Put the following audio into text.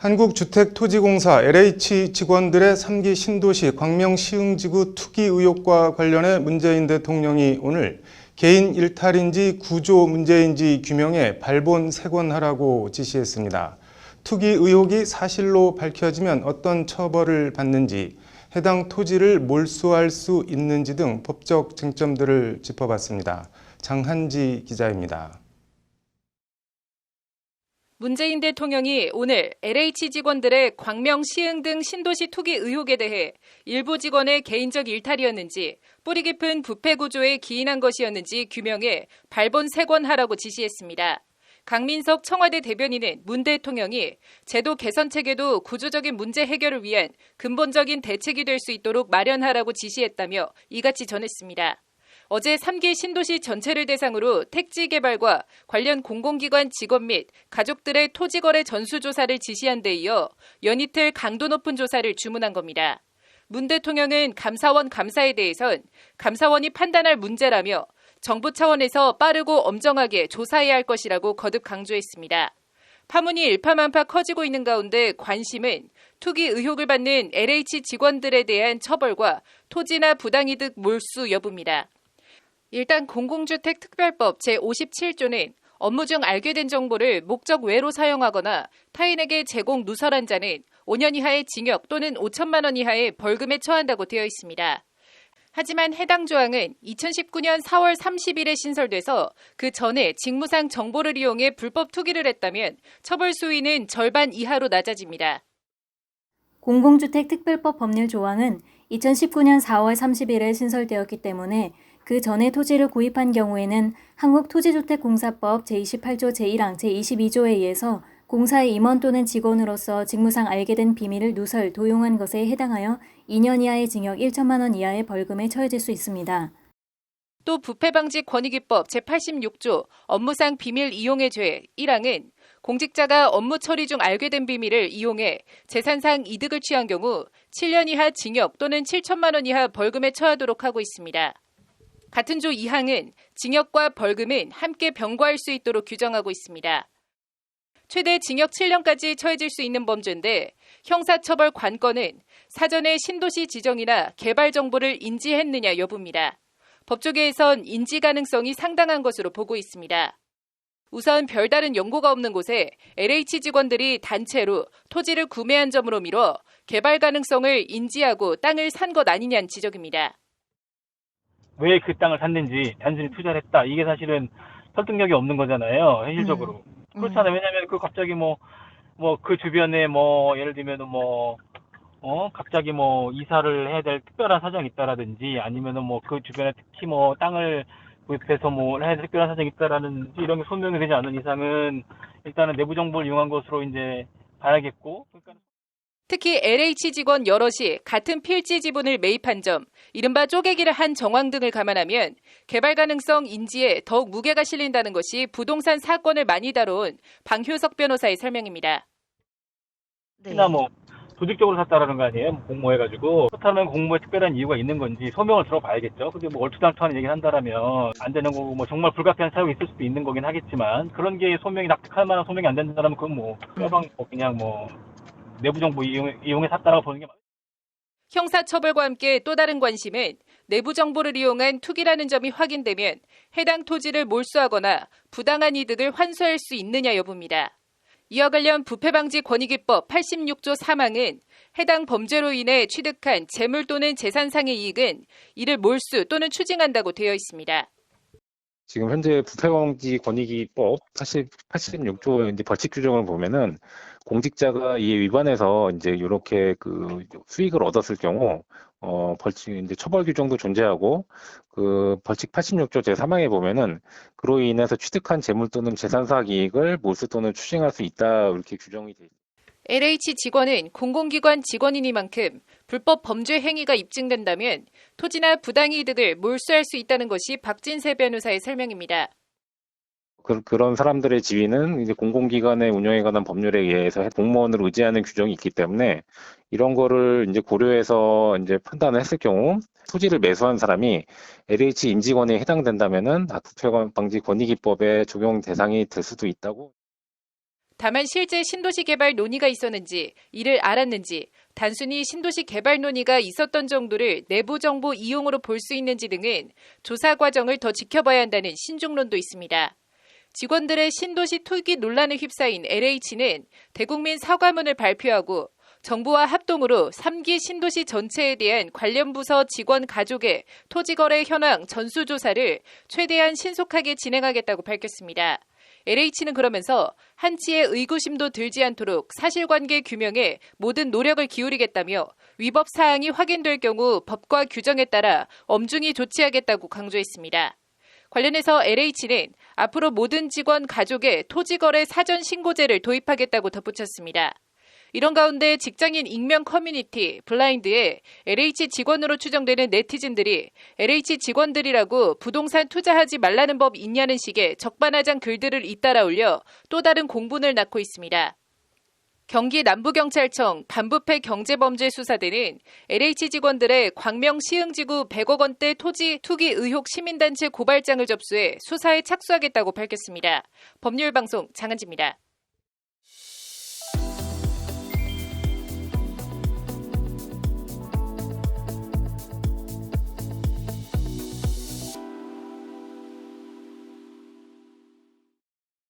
한국주택토지공사 LH 직원들의 3기 신도시 광명시흥지구 투기 의혹과 관련해 문재인 대통령이 오늘 개인 일탈인지 구조 문제인지 규명해 발본색원하라고 지시했습니다. 투기 의혹이 사실로 밝혀지면 어떤 처벌을 받는지, 해당 토지를 몰수할 수 있는지 등 법적 쟁점들을 짚어봤습니다. 장한지 기자입니다. 문재인 대통령이 오늘 LH 직원들의 광명, 시흥 등 신도시 투기 의혹에 대해 일부 직원의 개인적 일탈이었는지 뿌리 깊은 부패 구조에 기인한 것이었는지 규명해 발본색원하라고 지시했습니다. 강민석 청와대 대변인은 문 대통령이 제도 개선 체계도 구조적인 문제 해결을 위한 근본적인 대책이 될 수 있도록 마련하라고 지시했다며 이같이 전했습니다. 어제 3기 신도시 전체를 대상으로 택지 개발과 관련 공공기관 직원 및 가족들의 토지거래 전수조사를 지시한 데 이어 연이틀 강도 높은 조사를 주문한 겁니다. 문 대통령은 감사원 감사에 대해선 감사원이 판단할 문제라며 정부 차원에서 빠르고 엄정하게 조사해야 할 것이라고 거듭 강조했습니다. 파문이 일파만파 커지고 있는 가운데 관심은 투기 의혹을 받는 LH 직원들에 대한 처벌과 토지나 부당이득 몰수 여부입니다. 일단 공공주택특별법 제57조는 업무 중 알게 된 정보를 목적 외로 사용하거나 타인에게 제공 누설한 자는 5년 이하의 징역 또는 5천만 원 이하의 벌금에 처한다고 되어 있습니다. 하지만 해당 조항은 2019년 4월 30일에 신설돼서 그 전에 직무상 정보를 이용해 불법 투기를 했다면 처벌 수위는 절반 이하로 낮아집니다. 공공주택특별법 법률 조항은 2019년 4월 30일에 신설되었기 때문에 그 전에 토지를 구입한 경우에는 한국토지주택공사법 제28조 제1항 제22조에 의해서 공사의 임원 또는 직원으로서 직무상 알게 된 비밀을 누설, 도용한 것에 해당하여 2년 이하의 징역 1천만 원 이하의 벌금에 처해질 수 있습니다. 또 부패방지권익위법 제86조 업무상 비밀 이용의 죄 1항은 공직자가 업무 처리 중 알게 된 비밀을 이용해 재산상 이득을 취한 경우 7년 이하 징역 또는 7천만 원 이하 벌금에 처하도록 하고 있습니다. 같은 조 2항은 징역과 벌금은 함께 병과할 수 있도록 규정하고 있습니다. 최대 징역 7년까지 처해질 수 있는 범죄인데 형사처벌 관건은 사전에 신도시 지정이나 개발 정보를 인지했느냐 여부입니다. 법조계에선 인지 가능성이 상당한 것으로 보고 있습니다. 우선 별다른 연고가 없는 곳에 LH 직원들이 단체로 토지를 구매한 점으로 미뤄 개발 가능성을 인지하고 땅을 산 것 아니냐는 지적입니다. 왜 그 땅을 샀는지 단순히 투자를 했다. 이게 사실은 설득력이 없는 거잖아요. 현실적으로. 그렇잖아요. 왜냐면 그 갑자기 그 주변에 예를 들면 갑자기 이사를 해야 될 특별한 사정이 있다라든지 아니면은 그 주변에 특히 땅을 구입해서 해야 될 특별한 사정이 있다라든지 이런 게 소명이 되지 않는 이상은 일단은 내부 정보를 이용한 것으로 이제 봐야겠고. 특히 LH 직원 여럿이 같은 필지 지분을 매입한 점, 이른바 쪼개기를 한 정황 등을 감안하면 개발 가능성 인지에 더욱 무게가 실린다는 것이 부동산 사건을 많이 다뤄온 방효석 변호사의 설명입니다. 특히나 조직적으로 샀다라는 거 아니에요? 공모해가지고. 그렇다면 공모에 특별한 이유가 있는 건지 소명을 들어봐야겠죠. 근데 얼토당토하는 얘기를 한다라면 안 되는 거고 정말 불가피한 사유가 있을 수도 있는 거긴 하겠지만 그런 게 소명이 납득할 만한 소명이 안 된다면 그건 그냥 내부 정보 이용해 샀다라고 보는 게 맞아요. 형사처벌과 함께 또 다른 관심은 내부 정보를 이용한 투기라는 점이 확인되면 해당 토지를 몰수하거나 부당한 이득을 환수할 수 있느냐 여부입니다. 이와 관련 부패방지권익위법 86조 3항은 해당 범죄로 인해 취득한 재물 또는 재산상의 이익은 이를 몰수 또는 추징한다고 되어 있습니다. 지금 현재 부패방지권익위법 86조 이제 벌칙 규정을 보면은 공직자가 이에 위반해서 이제 이렇게 그 수익을 얻었을 경우 벌칙 이제 처벌 규정도 존재하고 그 벌칙 86조 제3항에 보면은 그로 인해서 취득한 재물 또는 재산상 이익을 몰수 또는 추징할 수 있다 이렇게 규정이 돼 있습니다. LH 직원은 공공기관 직원이니만큼 불법 범죄 행위가 입증된다면 토지나 부당이득을 몰수할 수 있다는 것이 박진세 변호사의 설명입니다. 그런 사람들의 지위는 이제 공공기관의 운영에 관한 법률에 의해서 공무원을 의지하는 규정이 있기 때문에 이런 거를 이제 고려해서 이제 판단을 했을 경우 토지를 매수한 사람이 LH 임직원에 해당된다면은 부패방지권익위법의 적용 대상이 될 수도 있다고. 다만 실제 신도시 개발 논의가 있었는지, 이를 알았는지, 단순히 신도시 개발 논의가 있었던 정도를 내부 정보 이용으로 볼 수 있는지 등은 조사 과정을 더 지켜봐야 한다는 신중론도 있습니다. 직원들의 신도시 투기 논란에 휩싸인 LH는 대국민 사과문을 발표하고 정부와 합동으로 3기 신도시 전체에 대한 관련 부서 직원 가족의 토지거래 현황 전수조사를 최대한 신속하게 진행하겠다고 밝혔습니다. LH는 그러면서 한치의 의구심도 들지 않도록 사실관계 규명에 모든 노력을 기울이겠다며 위법 사항이 확인될 경우 법과 규정에 따라 엄중히 조치하겠다고 강조했습니다. 관련해서 LH는 앞으로 모든 직원 가족의 토지거래 사전 신고제를 도입하겠다고 덧붙였습니다. 이런 가운데 직장인 익명 커뮤니티 블라인드에 LH 직원으로 추정되는 네티즌들이 LH 직원들이라고 부동산 투자하지 말라는 법 있냐는 식의 적반하장 글들을 잇따라 올려 또 다른 공분을 낳고 있습니다. 경기 남부경찰청 반부패 경제범죄수사대는 LH 직원들의 광명 시흥지구 100억 원대 토지 투기 의혹 시민단체 고발장을 접수해 수사에 착수하겠다고 밝혔습니다. 법률방송 장한지입니다.